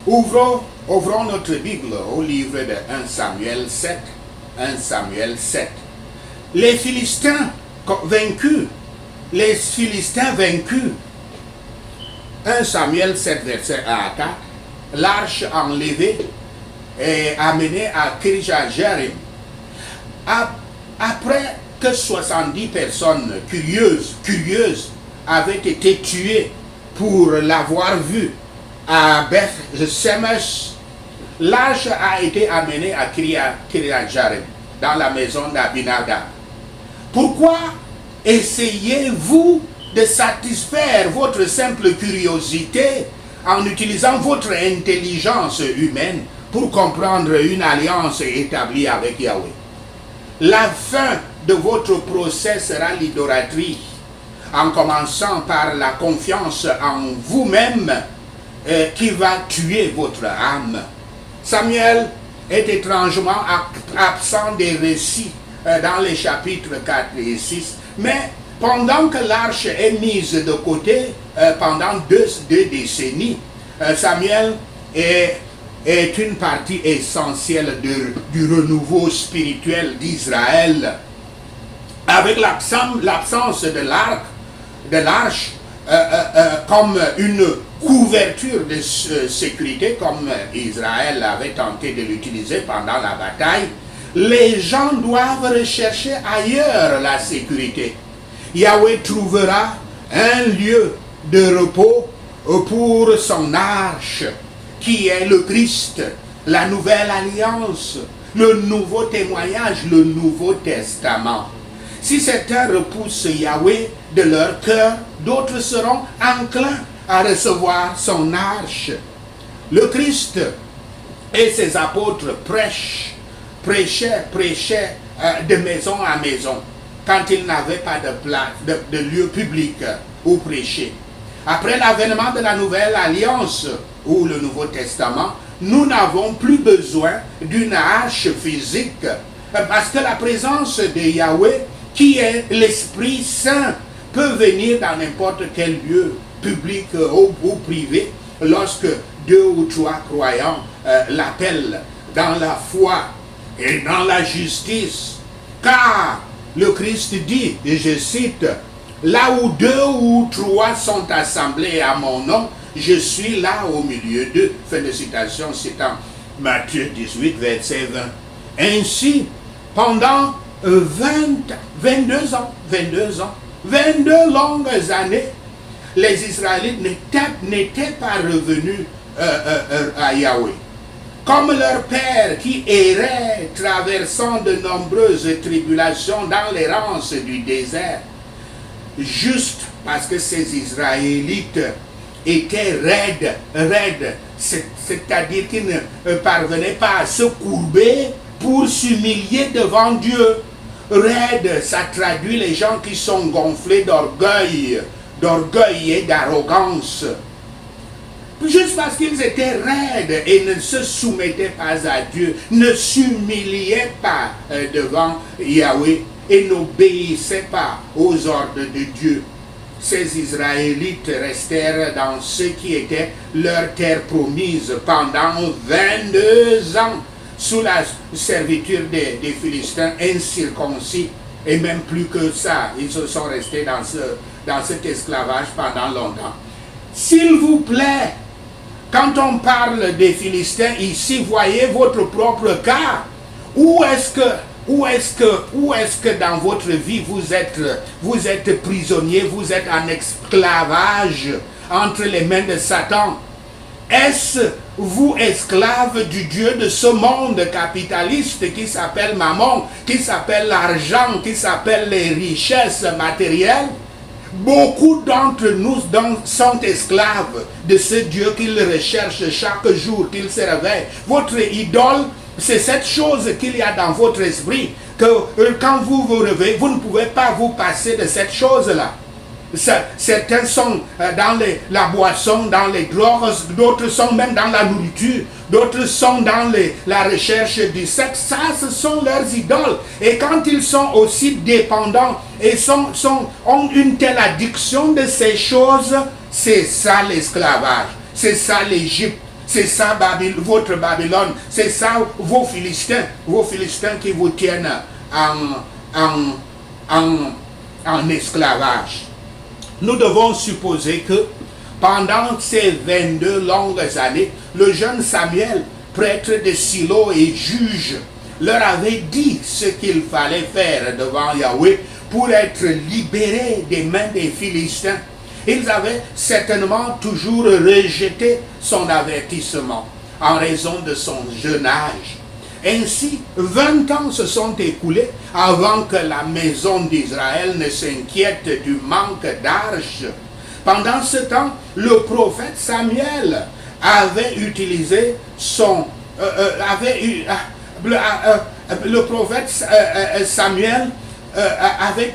Ouvrons notre Bible au livre de 1 Samuel 7. 1 Samuel 7. Les Philistins vaincus. Les Philistins vaincus. 1 Samuel 7, verset 1 à 4. L'arche enlevée et amenée à Kirjath-Jearim. Après que 70 personnes curieuses avaient été tuées pour l'avoir vue à Beth-Shemesh, l'arche a été amenée à Kirjath-Jearim, dans la maison d'Abinadab. Pourquoi essayez-vous de satisfaire votre simple curiosité en utilisant votre intelligence humaine pour comprendre une alliance établie avec Yahweh? La fin de votre procès sera l'idolâtrie, en commençant par la confiance en vous-même qui va tuer votre âme. Samuel est étrangement absent des récits dans les chapitres 4 et 6, mais pendant que l'arche est mise de côté pendant deux décennies, Samuel est une partie essentielle du renouveau spirituel d'Israël. Avec l'absence de l'arche comme une couverture de sécurité, comme Israël avait tenté de l'utiliser pendant la bataille, les gens doivent rechercher ailleurs la sécurité. Yahweh trouvera un lieu de repos pour son arche, qui est le Christ, la nouvelle alliance, le nouveau témoignage, le Nouveau Testament. Si certains repoussent Yahweh de leur cœur, d'autres seront enclins à recevoir son arche. Le Christ et ses apôtres prêchaient de maison à maison, quand ils n'avaient pas de lieu public où prêcher. Après l'avènement de la nouvelle alliance ou le Nouveau Testament, nous n'avons plus besoin d'une arche physique, parce que la présence de Yahweh, qui est l'Esprit Saint, peut venir dans n'importe quel lieu, public ou privé, lorsque 2 ou 3 croyants l'appellent dans la foi et dans la justice. Car le Christ dit, et je cite, « Là où 2 ou 3 sont assemblés à mon nom, je suis là au milieu d'eux. » Fin de citation, c'est en Matthieu 18, verset 20. Ainsi, pendant 22 longues années, les Israélites n'étaient pas revenus à Yahweh. Comme leur père qui errait, traversant de nombreuses tribulations dans l'errance du désert, juste parce que ces Israélites étaient raides, c'est-à-dire qu'ils ne parvenaient pas à se courber pour s'humilier devant Dieu. Raide, ça traduit les gens qui sont gonflés d'orgueil et d'arrogance. Juste parce qu'ils étaient raides et ne se soumettaient pas à Dieu, ne s'humiliaient pas devant Yahweh et n'obéissaient pas aux ordres de Dieu. Ces Israélites restèrent dans ce qui était leur terre promise pendant 22 ans, sous la servitude des Philistins incirconcis, et même plus que ça, ils se sont restés dans cet esclavage pendant longtemps. S'il vous plaît, quand on parle des Philistins ici, voyez votre propre cas. Où est-ce que dans votre vie vous êtes prisonnier, vous êtes en esclavage entre les mains de Satan? Est-ce vous esclave du Dieu de ce monde capitaliste qui s'appelle Mammon, qui s'appelle l'argent, qui s'appelle les richesses matérielles? Beaucoup d'entre nous sont esclaves de ce Dieu qu'ils recherchent chaque jour, qu'ils se réveillent. Votre idole, c'est cette chose qu'il y a dans votre esprit, que quand vous vous réveillez, vous ne pouvez pas vous passer de cette chose-là. Certains sont dans la boisson, dans les drogues, d'autres sont même dans la nourriture, d'autres sont dans la recherche du sexe. Ça, ce sont leurs idoles. Et quand ils sont aussi dépendants et ont une telle addiction de ces choses, c'est ça l'esclavage, c'est ça l'Égypte, C'est ça votre Babylone, c'est ça vos Philistins qui vous tiennent en esclavage. Nous devons supposer que pendant ces 22 longues années, le jeune Samuel, prêtre de Silo et juge, leur avait dit ce qu'il fallait faire devant Yahweh pour être libérés des mains des Philistins. Ils avaient certainement toujours rejeté son avertissement en raison de son jeune âge. Ainsi, 20 ans se sont écoulés avant que la maison d'Israël ne s'inquiète du manque d'argent. Pendant ce temps, le prophète Samuel avait utilisé son... le prophète Samuel avait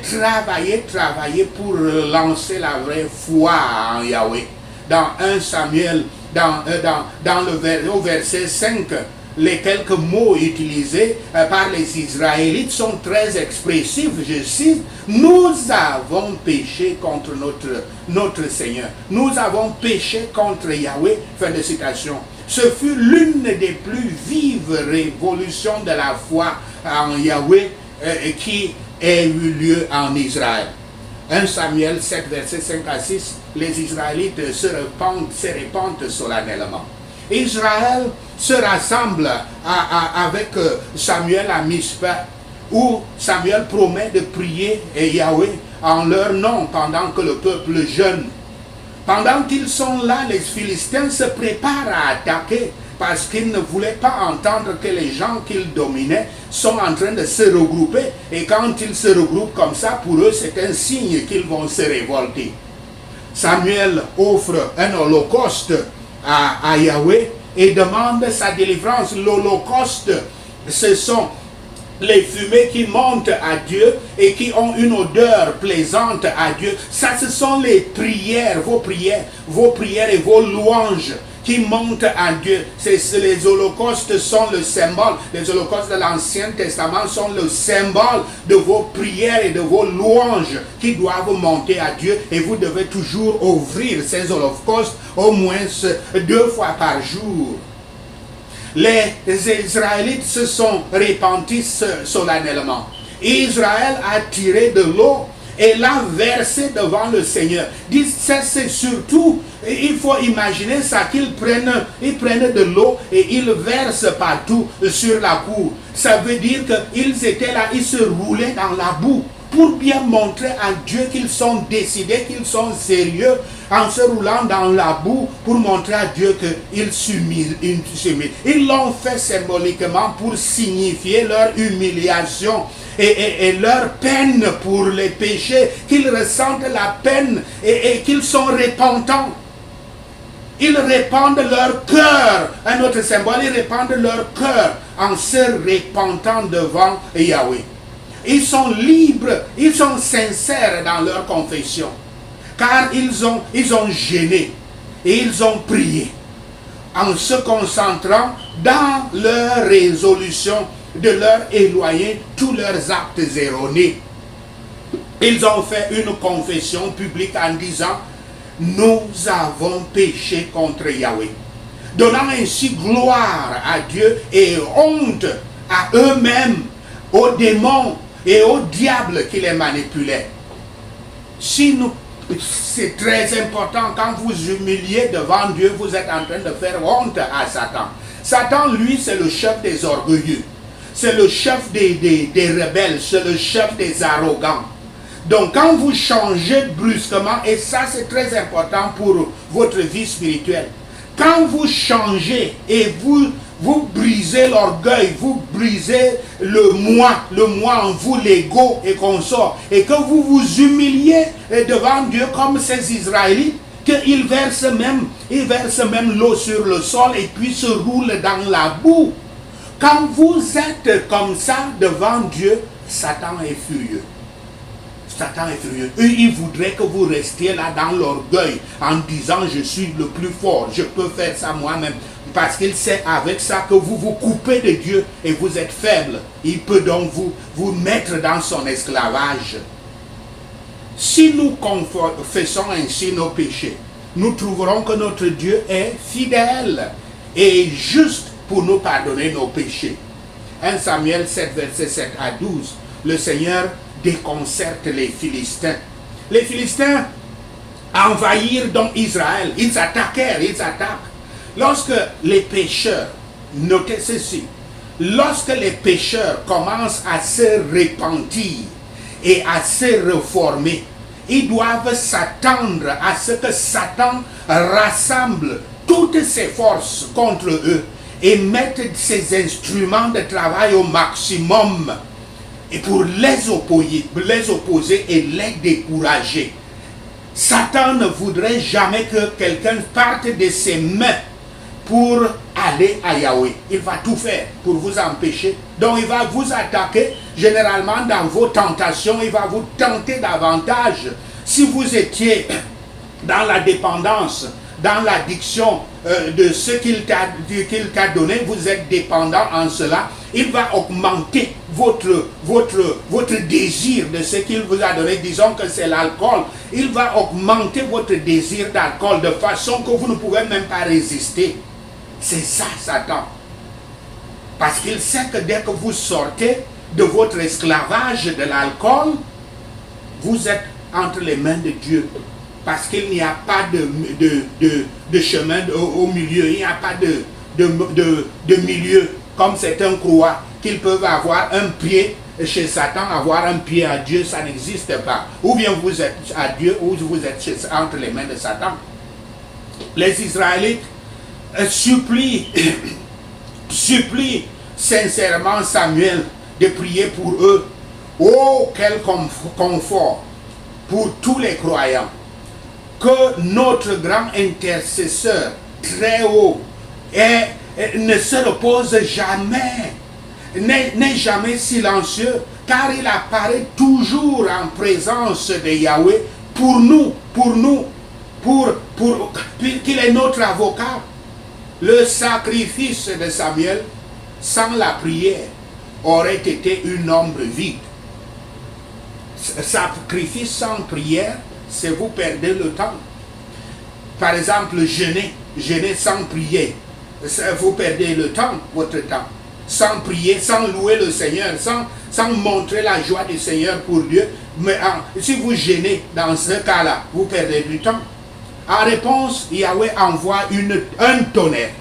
travaillé pour lancer la vraie foi en Yahweh. Dans 1 Samuel, au verset 5, les quelques mots utilisés par les Israélites sont très expressifs. Je cite, « Nous avons péché contre notre Seigneur. Nous avons péché contre Yahweh. » Fin de citation. Ce fut l'une des plus vives révolutions de la foi en Yahweh qui ait eu lieu en Israël. 1 Samuel 7, verset 5 à 6, les Israélites se répandent solennellement. Israël se rassemble avec Samuel à Mispa, où Samuel promet de prier Yahweh en leur nom pendant que le peuple jeûne. Pendant qu'ils sont là, les Philistins se préparent à attaquer parce qu'ils ne voulaient pas entendre que les gens qu'ils dominaient sont en train de se regrouper. Et quand ils se regroupent comme ça, pour eux, c'est un signe qu'ils vont se révolter. Samuel offre un holocauste à Yahweh et demande sa délivrance. L'holocauste, ce sont les fumées qui montent à Dieu et qui ont une odeur plaisante à Dieu. Ça, ce sont les prières, vos prières et vos louanges qui montent à Dieu. Les holocaustes sont le symbole. Les holocaustes de l'Ancien Testament sont le symbole de vos prières et de vos louanges qui doivent monter à Dieu. Et vous devez toujours ouvrir ces holocaustes au moins 2 fois par jour. Les Israélites se sont repentis solennellement. Israël a tiré de l'eau et l'a versé devant le Seigneur. Ça, c'est surtout, il faut imaginer ça, qu'ils prennent de l'eau et ils versent partout sur la cour. Ça veut dire qu'ils étaient là, ils se roulaient dans la boue pour bien montrer à Dieu qu'ils sont décidés, qu'ils sont sérieux, en se roulant dans la boue pour montrer à Dieu qu'ils s'humilient. Ils l'ont fait symboliquement pour signifier leur humiliation et leur peine pour les péchés, qu'ils ressentent la peine et qu'ils sont repentants. Ils répandent leur cœur, un autre symbole, ils répandent leur cœur en se repentant devant Yahweh. Ils sont libres, ils sont sincères dans leur confession, car ils ont gêné et ils ont prié en se concentrant dans leur résolution de leur éloigner tous leurs actes erronés. Ils ont fait une confession publique en disant « Nous avons péché contre Yahweh », donnant ainsi gloire à Dieu et honte à eux-mêmes, aux démons et au diable qui les manipulait. C'est très important, quand vous humiliez devant Dieu, vous êtes en train de faire honte à Satan. Satan, lui, c'est le chef des orgueilleux. C'est le chef des rebelles, c'est le chef des arrogants. Donc quand vous changez brusquement, et ça c'est très important pour votre vie spirituelle, quand vous changez et vous brisez l'orgueil, vous brisez le moi en vous, l'ego et consort, et que vous vous humiliez devant Dieu comme ces Israélites, qu'ils versent même l'eau sur le sol et puis se roulent dans la boue. Quand vous êtes comme ça devant Dieu, Satan est furieux. Satan est furieux. Eux, ils voudraient que vous restiez là dans l'orgueil en disant je suis le plus fort, je peux faire ça moi-même. Parce qu'il sait avec ça que vous vous coupez de Dieu et vous êtes faible. Il peut donc vous mettre dans son esclavage. Si nous confessons ainsi nos péchés, nous trouverons que notre Dieu est fidèle et juste pour nous pardonner nos péchés. 1 Samuel 7, verset 7 à 12, le Seigneur déconcerte les Philistins. Les Philistins envahirent donc Israël. Ils attaquèrent, ils attaquent. Lorsque les pécheurs, notez ceci, lorsque les pécheurs commencent à se repentir et à se reformer, ils doivent s'attendre à ce que Satan rassemble toutes ses forces contre eux et mette ses instruments de travail au maximum et pour les opposer et les décourager. Satan ne voudrait jamais que quelqu'un parte de ses mains pour aller à Yahweh. Il va tout faire pour vous empêcher. Donc il va vous attaquer généralement dans vos tentations. Il va vous tenter davantage. Si vous étiez dans la dépendance, dans l'addiction de ce qu'il t'a donné, vous êtes dépendant en cela, il va augmenter votre désir de ce qu'il vous a donné. Disons que c'est l'alcool. Il va augmenter votre désir d'alcool de façon que vous ne pouvez même pas résister. C'est ça, Satan. Parce qu'il sait que dès que vous sortez de votre esclavage de l'alcool, vous êtes entre les mains de Dieu. Parce qu'il n'y a pas de chemin au milieu. Il n'y a pas de milieu. Comme certains croient qu'ils peuvent avoir un pied chez Satan, avoir un pied à Dieu. Ça n'existe pas. Ou bien vous êtes à Dieu, ou vous êtes entre les mains de Satan. Les Israélites supplient sincèrement Samuel de prier pour eux. Oh, quel confort pour tous les croyants que notre grand intercesseur très haut ne se repose jamais, n'est jamais silencieux, car il apparaît toujours en présence de Yahweh pour nous, qu'il est notre avocat. Le sacrifice de Samuel sans la prière aurait été une ombre vide. Sacrifice sans prière, c'est vous perdez le temps. Par exemple, jeûner sans prier, vous perdez le temps, votre temps. Sans prier, sans louer le Seigneur, sans montrer la joie du Seigneur pour Dieu. Mais si vous jeûnez dans ce cas-là, vous perdez du temps. En réponse, Yahweh envoie un tonnerre.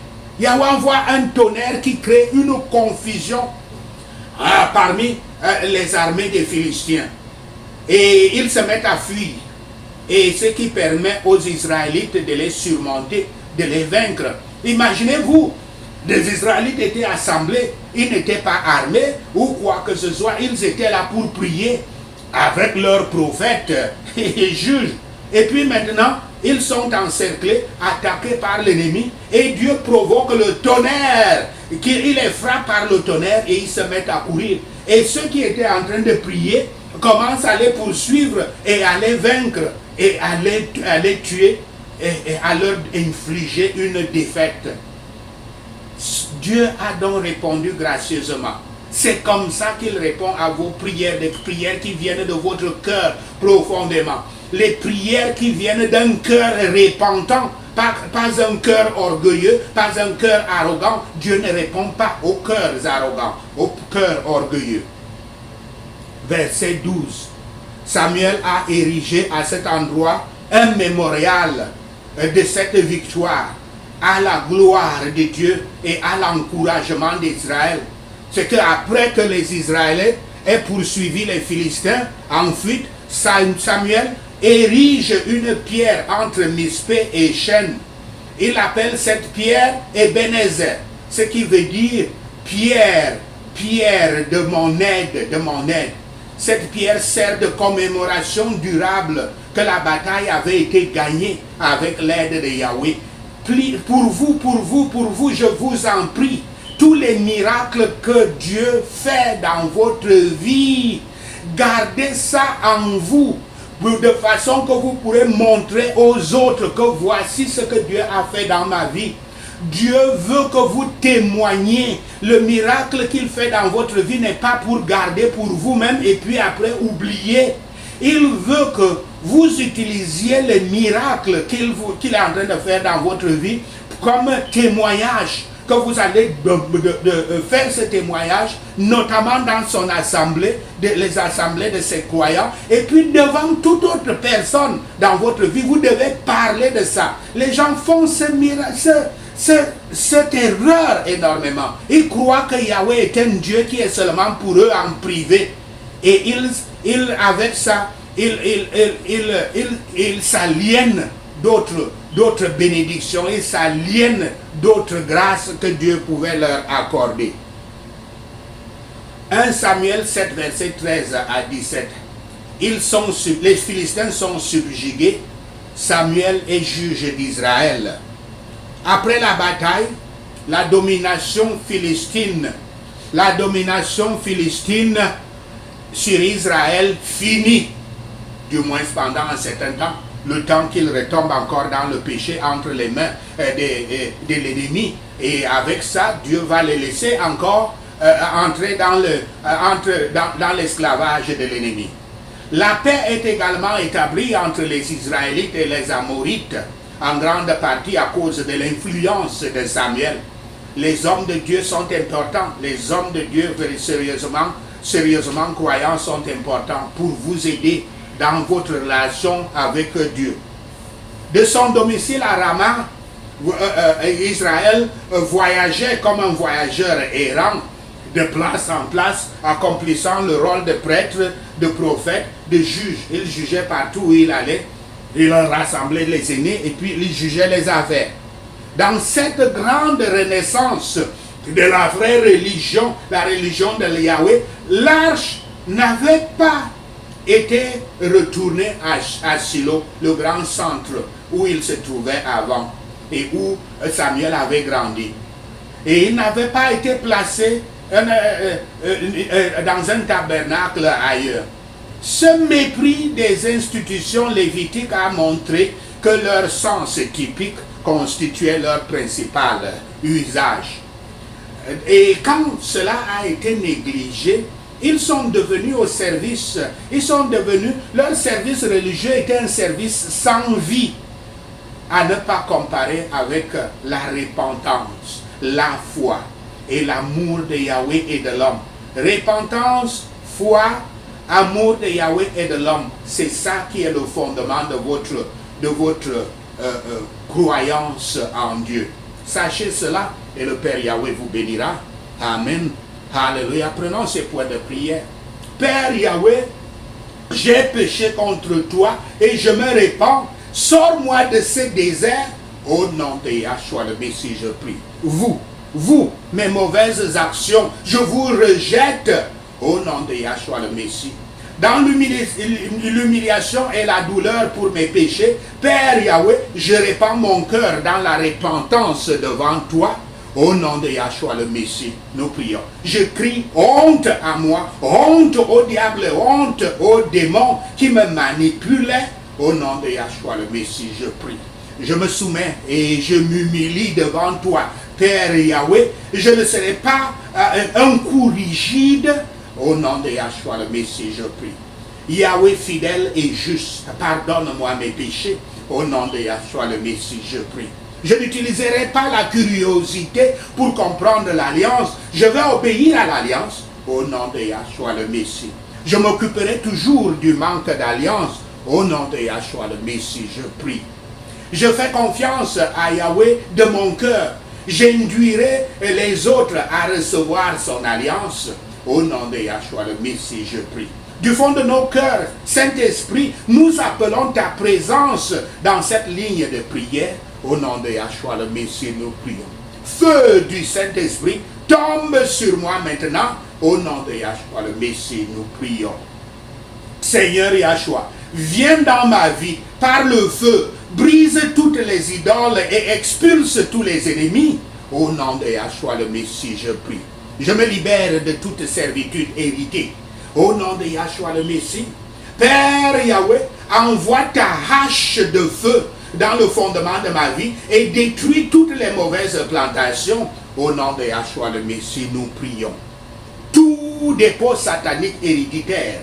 Yahweh envoie un tonnerre qui crée une confusion parmi les armées des Philistins. Et ils se mettent à fuir. Et ce qui permet aux Israélites de les surmonter, de les vaincre. Imaginez-vous, les Israélites étaient assemblés, ils n'étaient pas armés ou quoi que ce soit. Ils étaient là pour prier avec leurs prophètes et juges. Et puis maintenant, ils sont encerclés, attaqués par l'ennemi. Et Dieu provoque le tonnerre. Il les frappe par le tonnerre et ils se mettent à courir. Et ceux qui étaient en train de prier commencent à les poursuivre et à les vaincre et à les tuer et à leur infliger une défaite. Dieu a donc répondu gracieusement. C'est comme ça qu'il répond à vos prières, des prières qui viennent de votre cœur profondément. Les prières qui viennent d'un cœur repentant, pas un cœur orgueilleux, pas un cœur arrogant. Dieu ne répond pas aux cœurs arrogants, aux cœurs orgueilleux. Verset 12. Samuel a érigé à cet endroit un mémorial de cette victoire à la gloire de Dieu et à l'encouragement d'Israël. C'est qu'après que les Israéliens aient poursuivi les Philistins en fuite, Samuel érige une pierre entre Mispé et Chêne. Il appelle cette pierre Ebenezer, ce qui veut dire pierre de mon aide, de mon aide. Cette pierre sert de commémoration durable que la bataille avait été gagnée avec l'aide de Yahweh. Pour vous, je vous en prie, tous les miracles que Dieu fait dans votre vie, gardez ça en vous, de façon que vous pourrez montrer aux autres que voici ce que Dieu a fait dans ma vie. Dieu veut que vous témoigniez. Le miracle qu'il fait dans votre vie n'est pas pour garder pour vous-même et puis après oublier. Il veut que vous utilisiez les miracles qu'il est en train de faire dans votre vie comme témoignage que vous allez faire ce témoignage, notamment dans son assemblée, les assemblées de ses croyants, et puis devant toute autre personne dans votre vie, vous devez parler de ça. Les gens font cette erreur énormément. Ils croient que Yahweh est un Dieu qui est seulement pour eux en privé. Et avec ça, ils s'aliènent d'autres bénédictions, ils s'aliènent d'autres grâces que Dieu pouvait leur accorder. 1 Samuel 7, verset 13 à 17. Les Philistins sont subjugués. Samuel est juge d'Israël. Après la bataille, la domination philistine sur Israël finit, du moins pendant un certain temps, le temps qu'il retombe encore dans le péché entre les mains de l'ennemi. Et avec ça, Dieu va les laisser encore entrer dans l'esclavage de l'ennemi. La paix est également établie entre les Israélites et les Amorites, en grande partie à cause de l'influence de Samuel. Les hommes de Dieu sont importants. Les hommes de Dieu sérieusement croyants sont importants pour vous aider dans votre relation avec Dieu. De son domicile à Rama, Israël voyageait comme un voyageur errant, de place en place, accomplissant le rôle de prêtre, de prophète, de juge. Il jugeait partout où il allait. Il rassemblait les aînés et puis il jugeait les affaires. Dans cette grande renaissance de la vraie religion, la religion de Yahweh, l'arche n'avait pas été retournée à Silo, le grand centre où il se trouvait avant et où Samuel avait grandi. Et il n'avait pas été placé dans un tabernacle ailleurs. Ce mépris des institutions lévitiques a montré que leur sens typique constituait leur principal usage. Et quand cela a été négligé, ils sont devenus leur service religieux était un service sans vie, à ne pas comparer avec la repentance, la foi et l'amour de Yahweh et de l'homme. Repentance, foi, amour de Yahweh et de l'homme, c'est ça qui est le fondement de votre croyance en Dieu. Sachez cela et le Père Yahweh vous bénira. Amen. Alléluia. Prenons ces points de prière. Père Yahweh, j'ai péché contre toi et je me répands. Sors-moi de ce désert. Au nom de Yahshua le Messie, je prie. Vous, mes mauvaises actions, je vous rejette. Au nom de Yahshua le Messie. Dans l'humiliation et la douleur pour mes péchés, Père Yahweh, je répands mon cœur dans la repentance devant toi. Au nom de Yahshua le Messie, nous prions. Je crie honte à moi, honte au diable, honte aux démons qui me manipulaient. Au nom de Yahshua le Messie, je prie. Je me soumets et je m'humilie devant toi. Père Yahweh, je ne serai pas un coup rigide. Au nom de Yahshua le Messie, je prie. Yahweh fidèle et juste, pardonne-moi mes péchés. Au nom de Yahshua le Messie, je prie. Je n'utiliserai pas la curiosité pour comprendre l'alliance. Je vais obéir à l'alliance. Au nom de Yahshua le Messie. Je m'occuperai toujours du manque d'alliance. Au nom de Yahshua le Messie, je prie. Je fais confiance à Yahweh de mon cœur. J'induirai les autres à recevoir son alliance. Au nom de Yahshua le Messie, je prie. Du fond de nos cœurs, Saint-Esprit, nous appelons ta présence dans cette ligne de prière. Au nom de Yahshua le Messie, nous prions. Feu du Saint-Esprit, tombe sur moi maintenant. Au nom de Yahshua le Messie, nous prions. Seigneur Yahshua, viens dans ma vie par le feu, brise toutes les idoles et expulse tous les ennemis. Au nom de Yahshua le Messie, je prie. Je me libère de toute servitude héritée. Au nom de Yahshua le Messie, Père Yahweh, envoie ta hache de feu dans le fondement de ma vie et détruis toutes les mauvaises plantations. Au nom de Yahshua le Messie, nous prions. Tout dépôt satanique héréditaire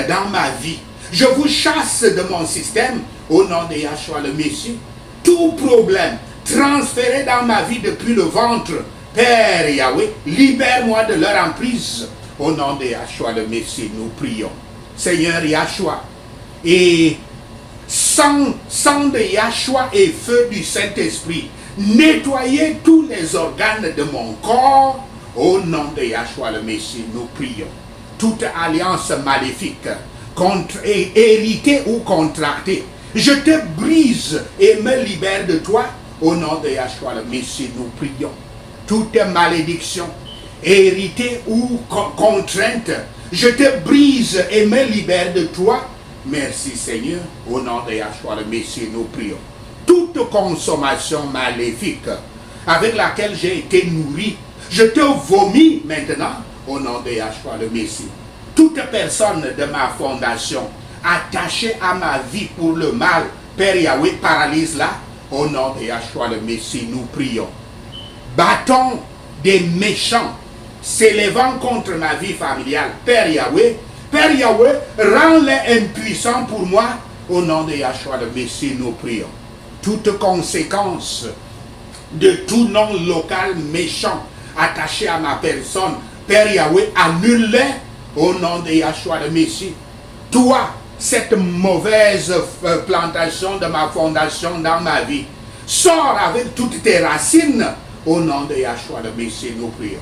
dans ma vie, je vous chasse de mon système. Au nom de Yahshua le Messie, tout problème transféré dans ma vie depuis le ventre Père Yahweh, libère-moi de leur emprise. Au nom de Yahshua le Messie, nous prions. Seigneur Yahshua, et sang de Yahshua et feu du Saint-Esprit, nettoyez tous les organes de mon corps. Au nom de Yahshua le Messie, nous prions. Toute alliance maléfique, héritée ou contractée, je te brise et me libère de toi. Au nom de Yahshua le Messie, nous prions. Toute malédiction, héritée ou contrainte, je te brise et me libère de toi. Merci Seigneur. Au nom de Yahshua le Messie, nous prions. Toute consommation maléfique avec laquelle j'ai été nourri, je te vomis maintenant. Au nom de Yahshua le Messie. Toute personne de ma fondation attachée à ma vie pour le mal, Père Yahweh, paralyse-la. Au nom de Yahshua le Messie, nous prions. Bâton des méchants s'élevant contre ma vie familiale, Père Yahweh, rends-les impuissants pour moi. Au nom de Yahshua le Messie, nous prions. Toute conséquence de tout nom local méchant attaché à ma personne, Père Yahweh, annule-les. Au nom de Yahshua le Messie. Toi, cette mauvaise plantation de ma fondation dans ma vie, sors avec toutes tes racines. Au nom de Yahshua le Messie, nous prions.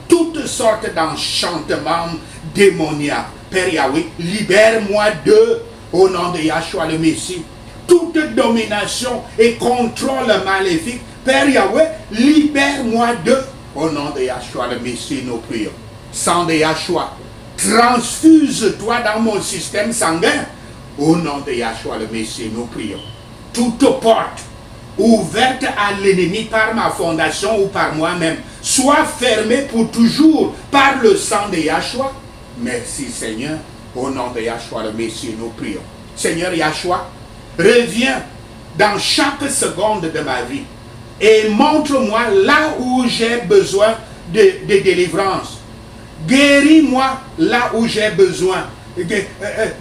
Toutes sortes d'enchantements démoniaques, Père Yahweh, libère-moi d'eux. Au nom de Yahshua le Messie. Toute domination et contrôle maléfique, Père Yahweh, libère-moi d'eux. Au nom de Yahshua le Messie, nous prions. Sang de Yahshua, transfuse-toi dans mon système sanguin. Au nom de Yahshua le Messie, nous prions. Toute porte ouverte à l'ennemi par ma fondation ou par moi-même, soit fermée pour toujours par le sang de Yahshua. Merci Seigneur. Au nom de Yahshua le Messie, nous prions. Seigneur Yahshua, reviens dans chaque seconde de ma vie et montre-moi là où j'ai besoin de délivrance. Guéris-moi là où j'ai besoin.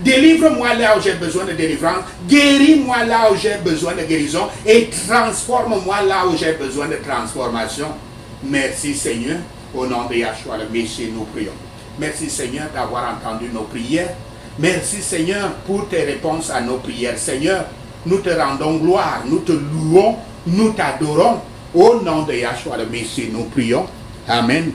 Délivre-moi là où j'ai besoin de délivrance. Guéris-moi là où j'ai besoin de guérison. Et transforme-moi là où j'ai besoin de transformation. Merci Seigneur. Au nom de Yahshua le Messie, nous prions. Merci Seigneur d'avoir entendu nos prières. Merci Seigneur pour tes réponses à nos prières. Seigneur, nous te rendons gloire. Nous te louons. Nous t'adorons. Au nom de Yahshua le Messie, nous prions. Amen.